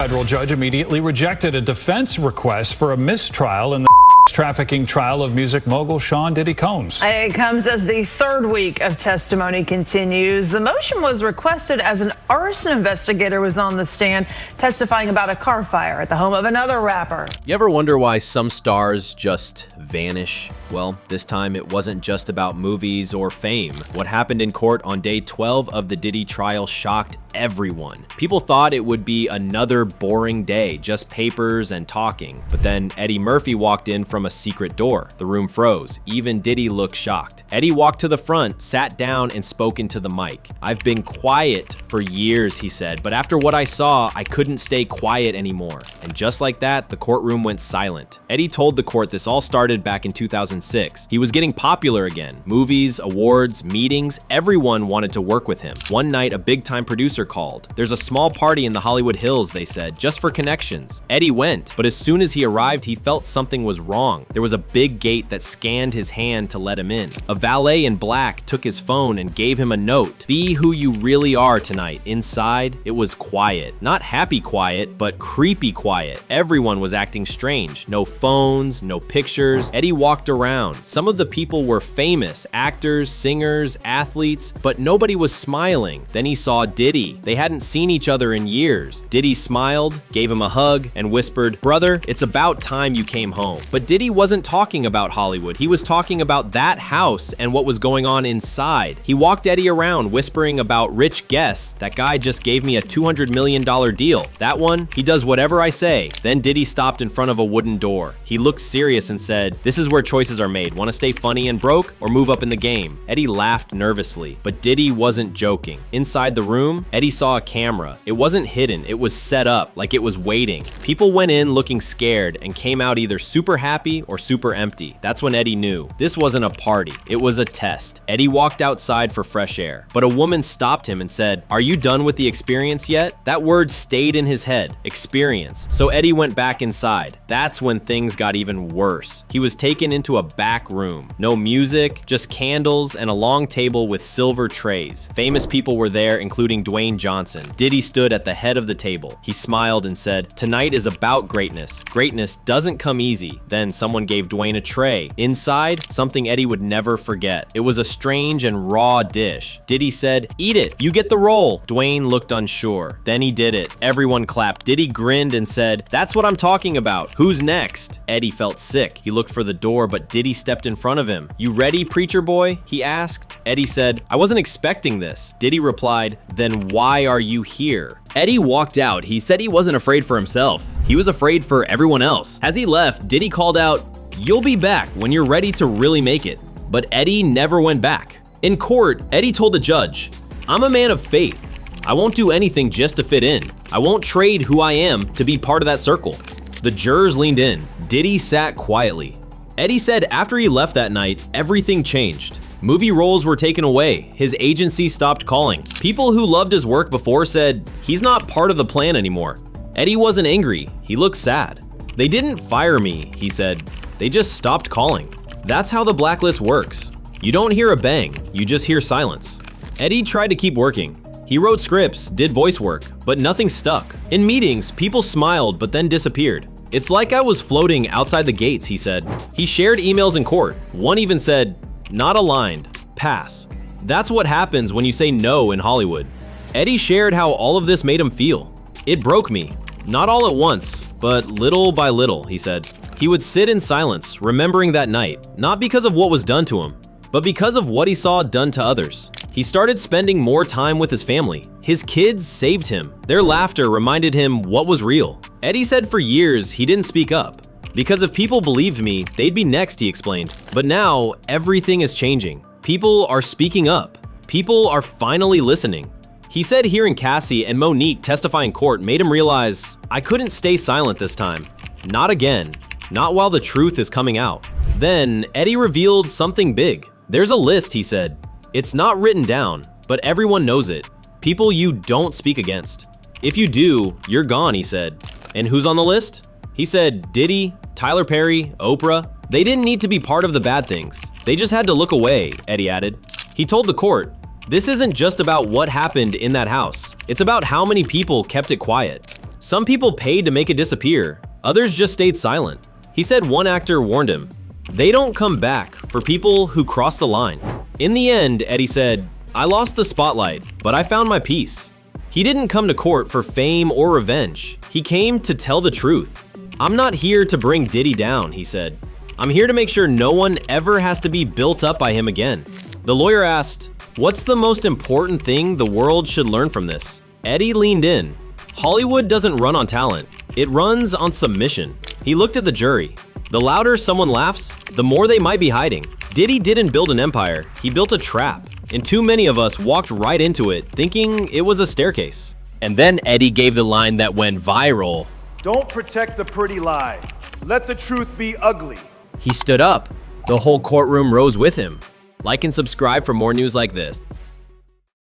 Federal judge immediately rejected a defense request for a mistrial in the trafficking trial of music mogul Sean Diddy Combs. It comes as the third week of testimony continues. The motion was requested as an arson investigator was on the stand testifying about a car fire at the home of another rapper. You ever wonder why some stars just vanish? Well, this time it wasn't just about movies or fame. What happened in court on day 12 of the Diddy trial shocked everyone. People thought it would be another boring day, just papers and talking. But then Eddie Murphy walked in from a secret door. The room froze. Even Diddy looked shocked. Eddie walked to the front, sat down, and spoke into the mic. "I've been quiet for years," he said, "but after what I saw, I couldn't stay quiet anymore." And just like that, the courtroom went silent. Eddie told the court this all started back in 2006. He was getting popular again. Movies, awards, meetings, everyone wanted to work with him. One night, a big-time producer called. "There's a small party in the Hollywood Hills," they said, "just for connections." Eddie went, but as soon as he arrived, he felt something was wrong. There was a big gate that scanned his hand to let him in. A valet in black took his phone and gave him a note. "Be who you really are tonight." Inside, it was quiet. Not happy quiet, but creepy quiet. Everyone was acting strange. No phones, no pictures. Eddie walked around. Some of the people were famous, actors, singers, athletes, but nobody was smiling. Then he saw Diddy. They hadn't seen each other in years. Diddy smiled, gave him a hug, and whispered, "Brother, it's about time you came home." But Diddy wasn't talking about Hollywood. He was talking about that house and what was going on inside. He walked Eddie around, whispering about rich guests. "That guy just gave me a $200 million deal. That one, he does whatever I say." Then Diddy stopped in front of a wooden door. He looked serious and said, "This is where choices are made. Want to stay funny and broke or move up in the game?" Eddie laughed nervously, but Diddy wasn't joking. Inside the room, Eddie saw a camera. It wasn't hidden, it was set up, like it was waiting. People went in looking scared and came out either super happy or super empty. That's when Eddie knew. This wasn't a party, it was a test. Eddie walked outside for fresh air, but a woman stopped him and said, "Are you done with the experience yet?" That word stayed in his head, experience. So Eddie went back inside. That's when things got even worse. He was taken into a back room. No music, just candles and a long table with silver trays. Famous people were there, including Dwayne Johnson. Diddy stood at the head of the table. He smiled and said, "Tonight is about greatness. Greatness doesn't come easy." Then someone gave Dwayne a tray. Inside, something Eddie would never forget. It was a strange and raw dish. Diddy said, "Eat it, you get the role." Dwayne looked unsure. Then he did it. Everyone clapped. Diddy grinned and said, "That's what I'm talking about. Who's next?" Eddie felt sick. He looked for the door, but Diddy stepped in front of him. "You ready, preacher boy?" he asked. Eddie said, "I wasn't expecting this." Diddy replied, "Then why are you here?" Eddie walked out. He said he wasn't afraid for himself. He was afraid for everyone else. As he left, Diddy called out, "You'll be back when you're ready to really make it." But Eddie never went back. In court, Eddie told the judge, "I'm a man of faith. I won't do anything just to fit in. I won't trade who I am to be part of that circle." The jurors leaned in. Diddy sat quietly. Eddie said after he left that night, everything changed. Movie roles were taken away. His agency stopped calling. People who loved his work before said, "He's not part of the plan anymore." Eddie wasn't angry. He looked sad. "They didn't fire me," he said. "They just stopped calling." That's how the blacklist works. You don't hear a bang, you just hear silence. Eddie tried to keep working. He wrote scripts, did voice work, but nothing stuck. In meetings, people smiled but then disappeared. "It's like I was floating outside the gates," he said. He shared emails in court. One even said, "Not aligned, pass." That's what happens when you say no in Hollywood. Eddie shared how all of this made him feel. "It broke me. Not all at once, but little by little," he said. He would sit in silence, remembering that night, not because of what was done to him, but because of what he saw done to others. He started spending more time with his family. His kids saved him. Their laughter reminded him what was real. Eddie said for years he didn't speak up. "Because if people believed me, they'd be next," he explained. But now, everything is changing. People are speaking up. People are finally listening. He said hearing Cassie and Monique testify in court made him realize, "I couldn't stay silent this time. Not again. Not while the truth is coming out." Then, Eddie revealed something big. "There's a list," he said. "It's not written down, but everyone knows it. People you don't speak against. If you do, you're gone," he said. "And who's on the list?" He said Diddy, Tyler Perry, Oprah. They didn't need to be part of the bad things. They just had to look away, Eddie added. He told the court, "This isn't just about what happened in that house. It's about how many people kept it quiet." Some people paid to make it disappear, others just stayed silent. He said one actor warned him, "They don't come back for people who cross the line." In the end, Eddie said, "I lost the spotlight, but I found my peace." He didn't come to court for fame or revenge. He came to tell the truth. "I'm not here to bring Diddy down," he said. "I'm here to make sure no one ever has to be built up by him again." The lawyer asked, "What's the most important thing the world should learn from this?" Eddie leaned in. "Hollywood doesn't run on talent. It runs on submission." He looked at the jury. The louder someone laughs, the more they might be hiding. Diddy didn't build an empire, he built a trap. And too many of us walked right into it, thinking it was a staircase. And then Eddie gave the line that went viral. "Don't protect the pretty lie. Let the truth be ugly." He stood up. The whole courtroom rose with him. Like and subscribe for more news like this.